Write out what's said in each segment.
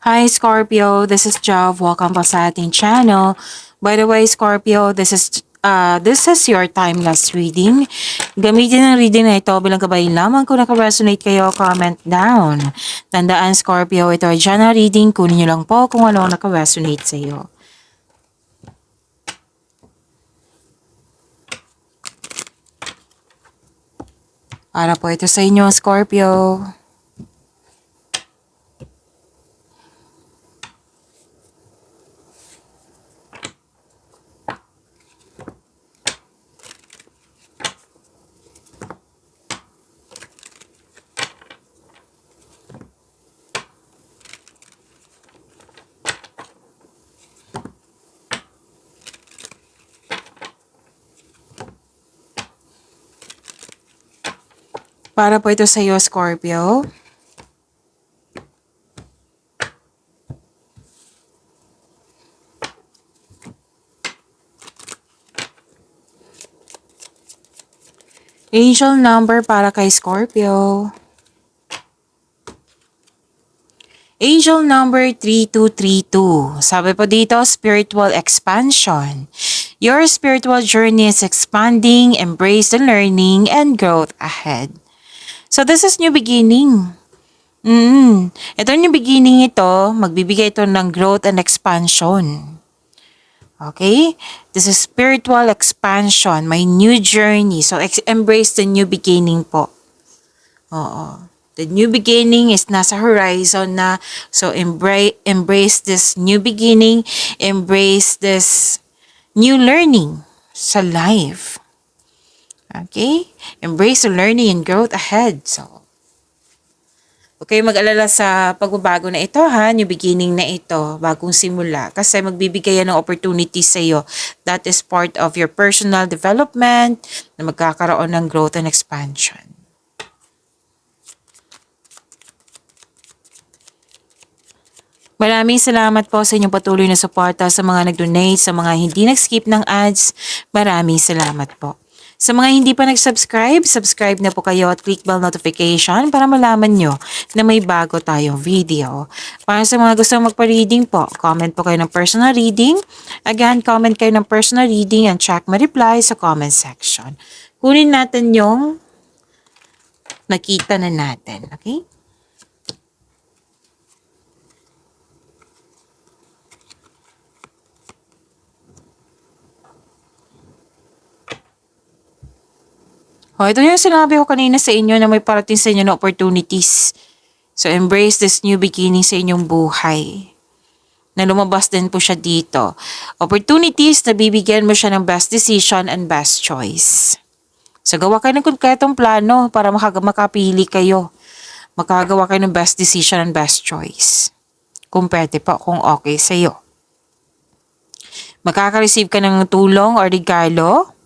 Hi Scorpio, this is Jov. Welcome po sa ating channel. By the way, Scorpio, this is your timeless reading. Gamitin ang reading na ito bilang gabay lamang. Kung naka-resonate kayo, comment down. Tandaan Scorpio, ito ay general reading. Kunin nyo lang po kung ano naka-resonate sa iyo. Para po ito sa inyo, Scorpio. Para po ito sa iyo, Scorpio. Angel number para kay Scorpio. Angel number 3232. Sabi po dito, spiritual expansion. Your spiritual journey is expanding, embrace the learning and growth ahead. So this is new beginning. Ito new beginning ito, magbibigay ito ng growth and expansion. Okay? This is spiritual expansion, my new journey. So embrace the new beginning po. Oo. The new beginning is nasa horizon na. So embrace this new beginning, embrace this new learning sa life. Okay? Embrace the learning and growth ahead. So, okay, mag-alala sa pagbabago na ito ha, new beginning na ito, bagong simula. Kasi magbibigay yan ng opportunities sa iyo. That is part of your personal development na magkakaroon ng growth and expansion. Maraming salamat po sa inyong patuloy na suporta sa mga nag-donate, sa mga hindi nag-skip ng ads. Maraming salamat po. Sa mga hindi pa nag-subscribe, subscribe na po kayo at click bell notification para malaman nyo na may bago tayong video. Para sa mga gusto magpa-reading po, comment po kayo ng personal reading. Again, comment kayo ng personal reading and check my reply sa comment section. Kunin natin yung nakita na natin. Okay? Ito yung sinabi ko kanina sa inyo na may parating sa inyo na opportunities. So, embrace this new beginning sa inyong buhay. Na lumabas din po siya dito. Opportunities na bibigyan mo siya ng best decision and best choice. So, gawa kayo ng konkretong plano para makapili kayo. Makagawa kayo ng best decision and best choice. Kung pwede po, kung okay sa iyo. Makaka-receive ka ng tulong or regalo.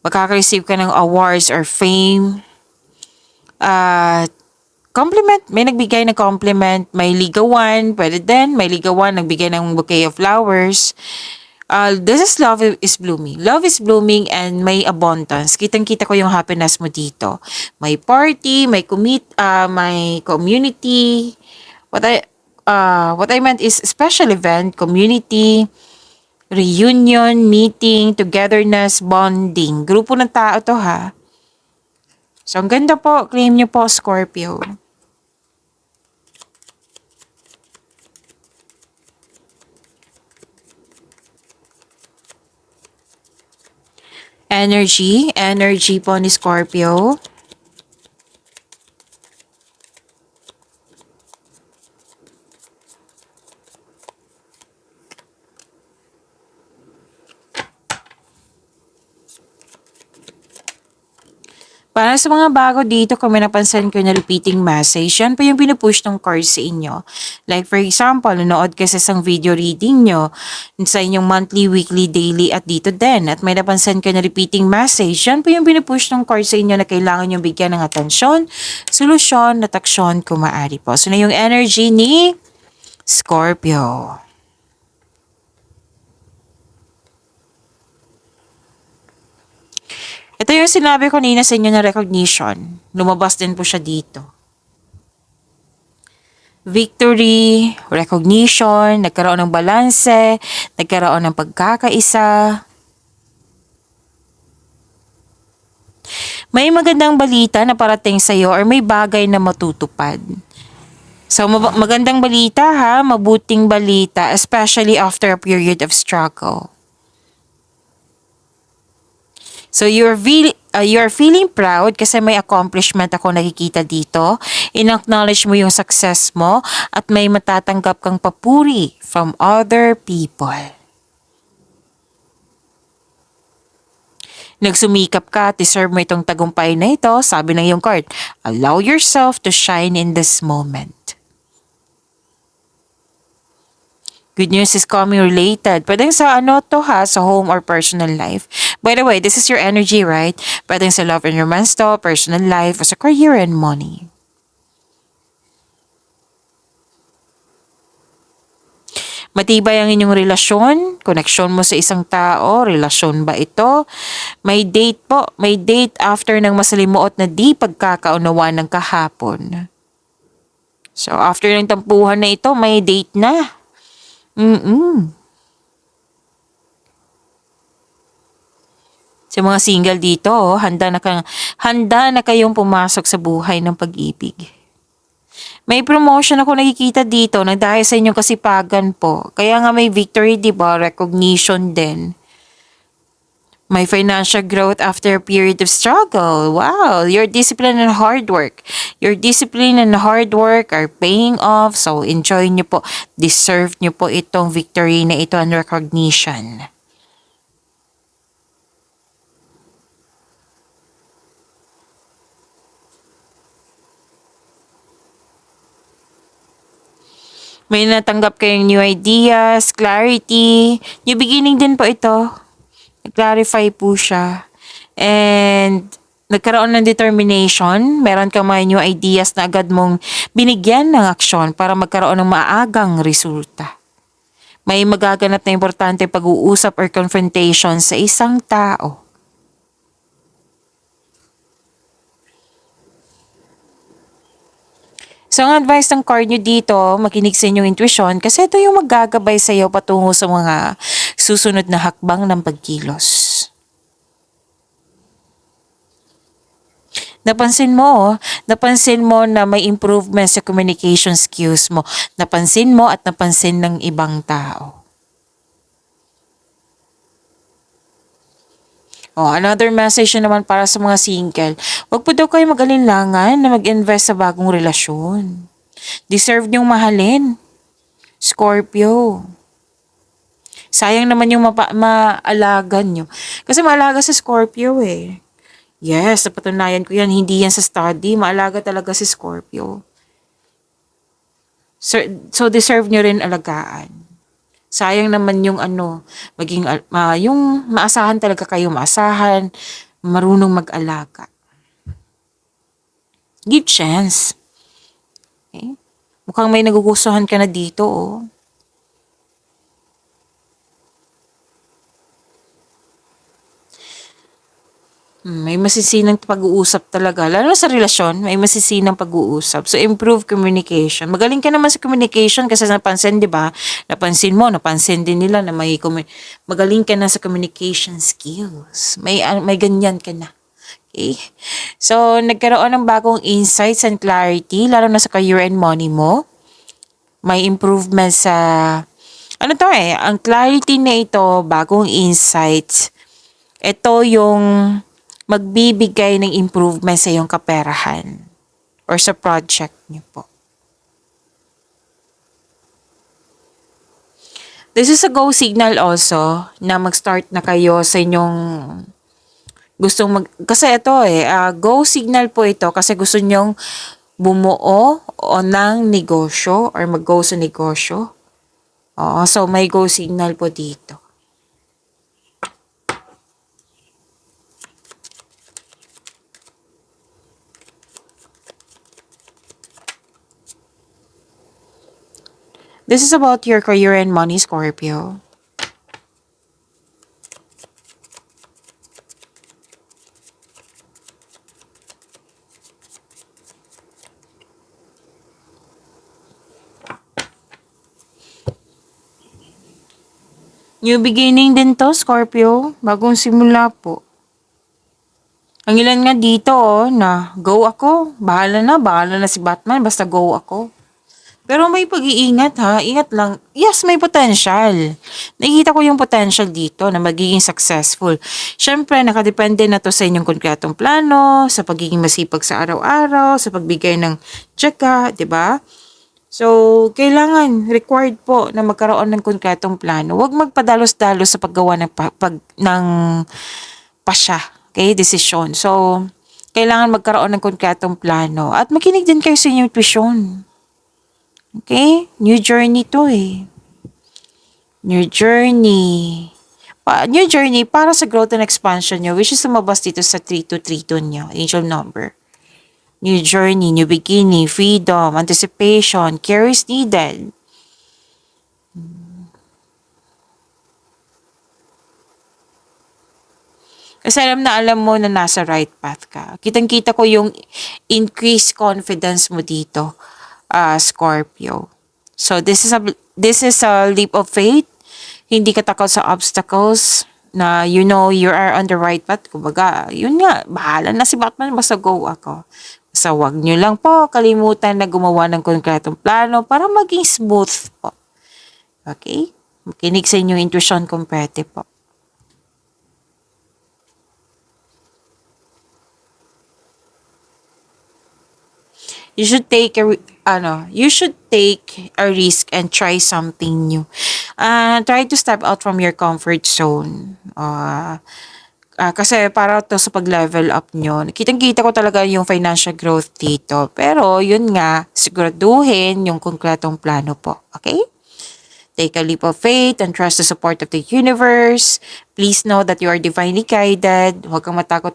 Makaka-receive ka ng awards or fame. Compliment, may nagbigay ng compliment, may ligawan, pwede din, may ligawan, nagbigay ng bouquet of flowers. This is love is blooming. Love is blooming and may abundance. Kitang-kita ko yung happiness mo dito. May party, may community. What I meant is special event, community, reunion, meeting, togetherness, bonding. Grupo ng tao to ha. So, ang ganda po. Claim nyo po, Scorpio. Energy po ni Scorpio. Para sa mga bago dito, kung may napansin ko na repeating message, yan po yung pinupush ng cards sa inyo. Like for example, nanood ka sa isang video reading nyo sa inyong monthly, weekly, daily at dito din. At may napansin ka na repeating message, yan po yung pinupush ng cards sa inyo na kailangan yung bigyan ng atensyon, solusyon, at aksyon kung maaari po. So na yung energy ni Scorpio. Ito yung sinabi ko kanina sa inyo na recognition. Lumabas din po siya dito. victory, recognition, nagkaroon ng balanse, nagkaroon ng pagkakaisa. May magandang balita na parating sa iyo or may bagay na matutupad. So magandang balita ha, mabuting balita, especially after a period of struggle. So you're feeling proud kasi may accomplishment ako nakikita dito. In-acknowledge mo yung success mo at may matatanggap kang papuri from other people. Nagsumikap ka, deserve mo itong tagumpay na ito, sabi ng iyong card. Allow yourself to shine in this moment. Good news is coming related. Pwedeng sa ano to ha, sa home or personal life. By the way, this is your energy, right? Pwedeng sa love and romance to, personal life, or sa career and money. Matibay ang inyong relasyon, koneksyon mo sa isang tao, relasyon ba ito? May date po, may date after ng masalimuot na di pagkakaunawaan ng kahapon. So after ng tampuhan na ito, may date na. Sa mga single dito, handa na kayong pumasok sa buhay ng pag-ibig. May promotion ako nakikita dito na dahil sa inyong kasipagan po. Kaya nga may victory, di ba? Recognition din. May financial growth after a period of struggle. Wow, your discipline and hard work. Your discipline and hard work are paying off. So enjoy nyo po. Deserve nyo po itong victory na ito and recognition. May natanggap kayong new ideas, clarity. New beginning din po ito. Nag-clarify po siya. And nagkaroon ng determination. Meron kang mga new ideas na agad mong binigyan ng aksyon para magkaroon ng maagang resulta. May magaganap na importante pag-uusap or confrontation sa isang tao. So, ang advice ng card nyo dito, makinig sa inyong intuition kasi ito yung maggagabay sa iyo patungo sa mga susunod na hakbang ng pagkilos. Napansin mo na may improvement sa communication skills mo. Napansin mo at napansin ng ibang tao. Another message na naman para sa mga single. Huwag po daw kayo mag-alinlangan na mag-invest sa bagong relasyon. Deserve niyong mahalin. Scorpio. Sayang naman yung maalagan nyo. Kasi maalaga sa Scorpio eh. Yes, napatunayan ko yan. Hindi yan sa study. Maalaga talaga si Scorpio. So deserve nyo rin alagaan. Sayang naman yung yung maasahan talaga kayo, maasahan, marunong mag-alaga. Give chance. Okay? Mukhang may nagugustuhan ka na dito, oh. May masisinang pag-uusap talaga. Lalo sa relasyon, may masisinang pag-uusap. So, improve communication. Magaling ka naman sa communication kasi napansin, di ba? Napansin din nila na magaling ka na sa communication skills. May ganyan ka na. Okay? So, nagkaroon ng bagong insights and clarity, lalo na sa career and money mo. May improvement sa, ang clarity na ito, bagong insights. Ito yung magbibigay ng improvement sa iyong kaperahan or sa project niyo po. This is a go signal also na mag-start na kayo sa inyong kasi ito go signal po ito kasi gusto nyong bumuo o ng negosyo or mag-go sa negosyo. So may go signal po dito. This is about your career and money, Scorpio. New beginning din to, Scorpio. Bagong simula po. Ang ilan nga dito, na go ako. Bahala na si Batman, basta go ako. Pero may pag-iingat ha, ingat lang. Yes, may potential. Nakikita ko yung potential dito na magiging successful. Siyempre, nakadepende na to sa inyong konkretong plano, sa pagiging masipag sa araw-araw, sa pagbigay ng tsaka, di ba? So, kailangan, required po na magkaroon ng konkretong plano. Huwag magpadalos-dalos sa paggawa ng pasya, okay, desisyon. So, kailangan magkaroon ng konkretong plano at makinig din kayo sa inyong intuition. Okay? New journey to eh. New journey. New journey para sa growth and expansion nyo, which is lumabas dito sa 3232 nyo, angel number. New journey, new beginning, freedom, anticipation, care is needed. Kasi alam mo na nasa right path ka. Kitang-kita ko yung increased confidence mo dito, Scorpio. So this is a leap of faith. Hindi ka takot sa obstacles na you know you are on the right path. Kumbaga, yun nga, bahala na si Batman, basta go ako. Basta wag nyo lang po kalimutan na gumawa ng konkretong plano para maging smooth po. Okay? Makinig sa inyong intuition kung pwede po. You should take a risk and try something new. Try to step out from your comfort zone. Kasi para to sa pag-level up nyo. Kitang-kita ko talaga yung financial growth dito. Pero yun nga, siguraduhin yung konkretong plano po. Okay? Take a leap of faith and trust the support of the universe. Please know that you are divinely guided. Huwag kang matakot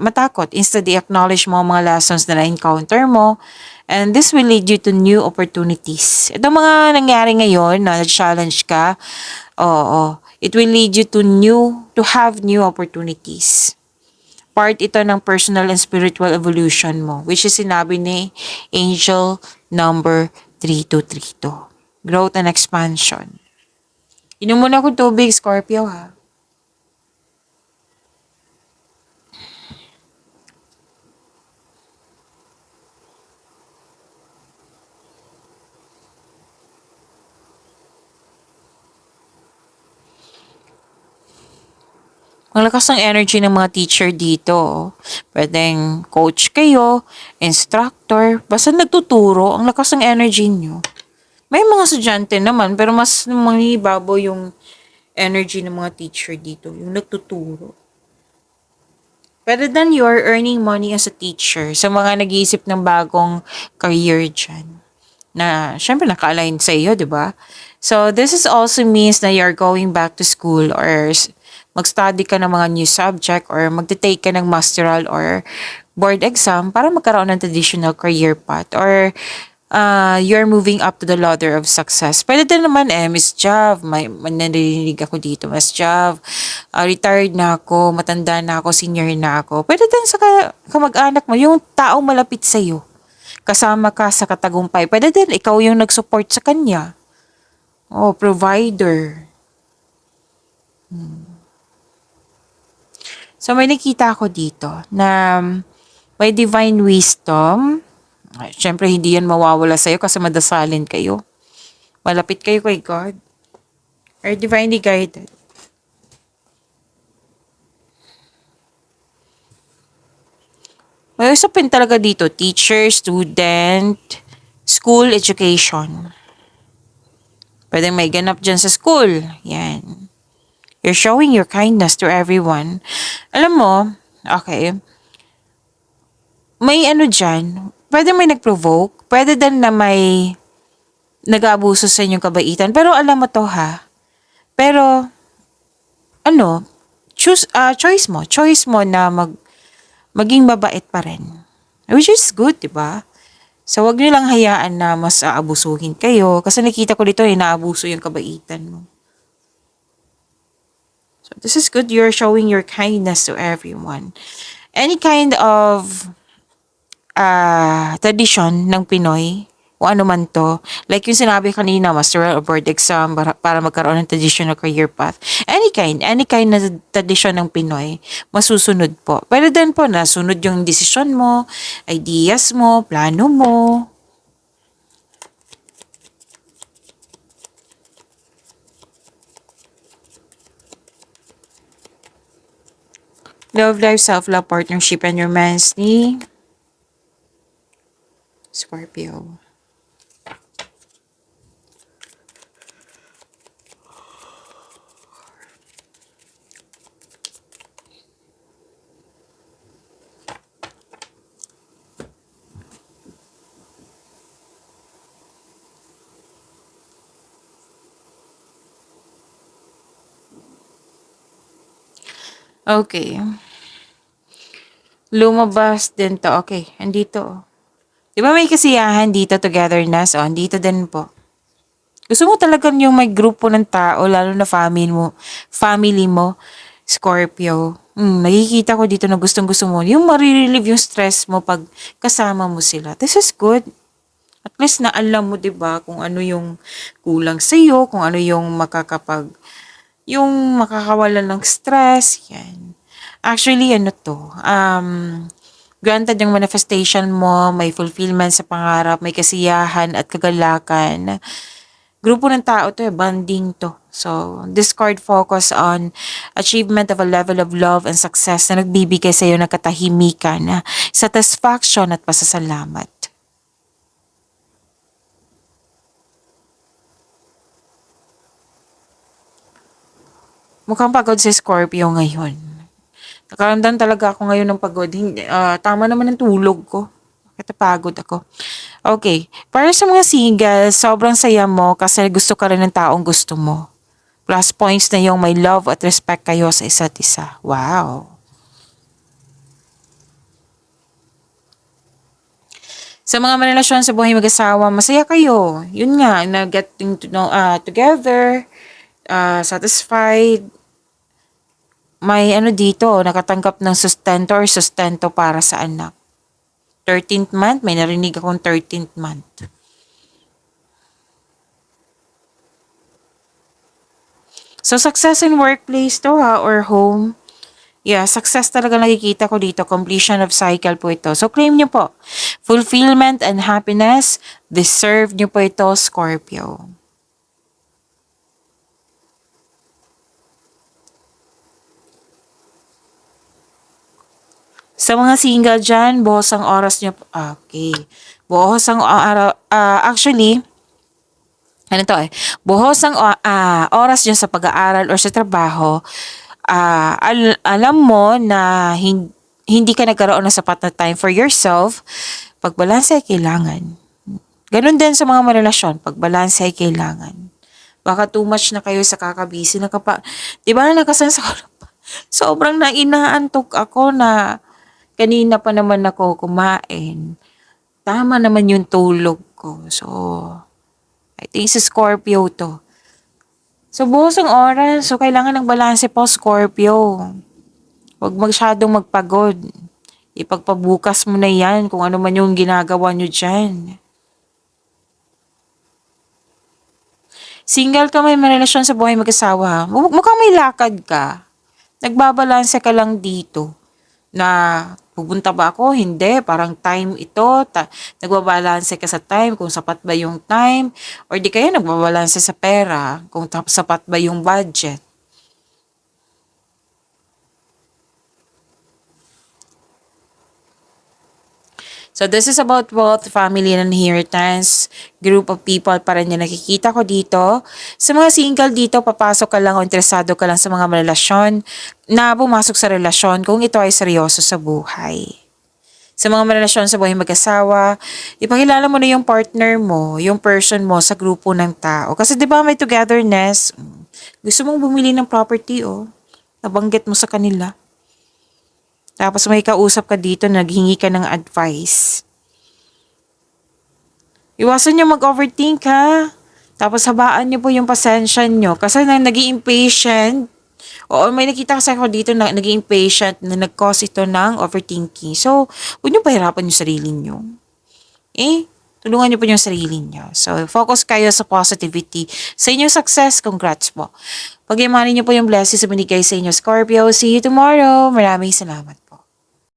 matakot. Instead, i-acknowledge mo ang mga lessons na na-encounter mo. And this will lead you to new opportunities. Ito mga nangyari ngayon na challenge ka, it will lead you to have new opportunities. Part ito ng personal and spiritual evolution mo, which is sinabi ni angel number 3232. Growth and expansion. Inom muna akong tubig, Scorpio, ha? Ang lakas ng energy ng mga teacher dito. Pwedeng coach kayo, instructor, basta nagtuturo, ang lakas ng energy nyo. May mga estudyante naman, pero mas mangibabaw yung energy ng mga teacher dito, yung nagtuturo. Better than you are earning money as a teacher sa mga nag-iisip ng bagong career dyan. Na, syempre, naka-align sa iyo, di ba? So, this is also means na you're going back to school or mag-study ka ng mga new subject or mag-take ka ng masteral or board exam para magkaroon ng traditional career path or you're moving up to the ladder of success. Pwede din naman Miss Jav, may narinig ako dito, Miss Jav, retired na ako, matanda na ako, senior na ako. Pwede din sa kamag-anak mo, yung taong malapit sa'yo. Kasama ka sa katagumpay. Pwede din, ikaw yung nag-support sa kanya. Provider. So, may nakita ako dito na may divine wisdom. Siyempre, hindi yan mawawala sa'yo kasi madasalin kayo. Malapit kayo kay God. Are divinely guided. May usapin talaga dito, teacher, student, school, education. Pwedeng may ganap dyan sa school. Yan. You're showing your kindness to everyone. Alam mo, okay, may dyan, pwede may nag-provoke, pwede din na may nag-aabuso sa inyong kabaitan. Pero alam mo to ha. Pero, choice mo na maging mabait pa rin. Which is good, di ba? So, wag niyo lang hayaan na mas aabusuhin kayo. Kasi nakita ko dito, naabuso yung kabaitan mo. So, this is good. You're showing your kindness to everyone. Any kind of tradition ng Pinoy, o ano man to. Like yung sinabi kanina, masteral or board exam para magkaroon ng traditional career path. Any kind na tradisyon ng Pinoy, masusunod po. Pero din po, nasunod yung desisyon mo, ideas mo, plano mo. Love life, self-love, partnership, and romance ni Scorpio. Okay. Lumabas din to. Okay, andito. Di ba may kasiyahan dito, togetherness? O, andito din po. Gusto mo talaga yung may grupo ng tao, lalo na family mo, Scorpio. Nakikita ko dito na gustong-gusto mo. Yung marirelieve yung stress mo pag kasama mo sila. This is good. At least na alam mo, 'di ba, kung ano yung kulang sa iyo, kung ano yung makakawalan ng stress, yan. Actually, ano to, granted yung manifestation mo, may fulfillment sa pangarap, may kasiyahan at kagalakan. Grupo ng tao to, bonding to. So, this card focus on achievement of a level of love and success na nagbibigay sa iyo ng katahimikan, satisfaction at pasasalamat. Mukhang pagod si Scorpio ngayon. Nakaramdam talaga ako ngayon ng pagod. Tama naman ang tulog ko. Bakit pagod ako? Okay. Para sa mga single, sobrang saya mo kasi gusto ka rin ng taong gusto mo. Plus points na yung may love at respect kayo sa isa't isa. Wow. Sa mga marelasyon sa buhay mag-asawa, masaya kayo. Yun nga, na-getting to know together, satisfied, may ano dito, nakatanggap ng sustento para sa anak. 13th month, may narinig akong 13th month. So, success in workplace to or home. Yeah, success talaga nakikita ko dito. Completion of cycle po ito. So, claim nyo po. Fulfillment and happiness, deserve nyo po ito, Scorpio. Sa mga single dyan, buhos ang oras nyo. Okay. Buhos ang araw. Actually, ano to eh, buhos ang oras nyo sa pag-aaral or sa trabaho. Alam mo na hindi ka nagkaroon ng sapat na time for yourself. Pagbalanse ay kailangan. Ganun din sa mga marelasyon. Pagbalanse ay kailangan. Baka too much na kayo sa kakabisi. Di ba nakasansa ko na sobrang nainaantok ako na kanina pa naman ako kumain. Tama naman yung tulog ko. So, I think sa Scorpio to. So, buhos ang oras. So, kailangan ng balanse po, Scorpio. Huwag masyadong magpagod. Ipagpabukas mo na yan kung ano man yung ginagawa nyo dyan. Single ka, may relasyon sa buhay mag-asawa. Mukhang may lakad ka. Nagbabalanse ka lang dito. Na pupunta ba ako? Hindi. Parang time ito. Nagbabalanse ka sa time kung sapat ba yung time. Or di kaya nagbabalanse sa pera kung sapat ba yung budget. So this is about wealth, family, and inheritance. Group of people pa rin yung nakikita ko dito. Sa mga single dito, papasok ka lang o interesado ka lang sa mga relasyon na pumasok sa relasyon kung ito ay seryoso sa buhay. Sa mga relasyon sa buhay mag-asawa, ipakilala mo na yung partner mo, yung person mo sa grupo ng tao. Kasi di ba may togetherness, gusto mong bumili ng property nabanggit mo sa kanila. Tapos may kausap ka dito, naghingi ka ng advice. Iwasan nyo mag-overthink ha. Tapos habaan nyo po yung pasensya nyo. Kasi naging impatient. Oo, may nakita kasi ako dito na naging impatient na nag-cause ito ng overthinking. So, huwag nyo pahirapan yung sarili nyo. Tulungan niyo po yung sarili niyo. So, focus kayo sa positivity. Sa inyong success, congrats po. Pag-imanin niyo po yung blessings na binigay sa inyo, Scorpio. See you tomorrow. Maraming salamat.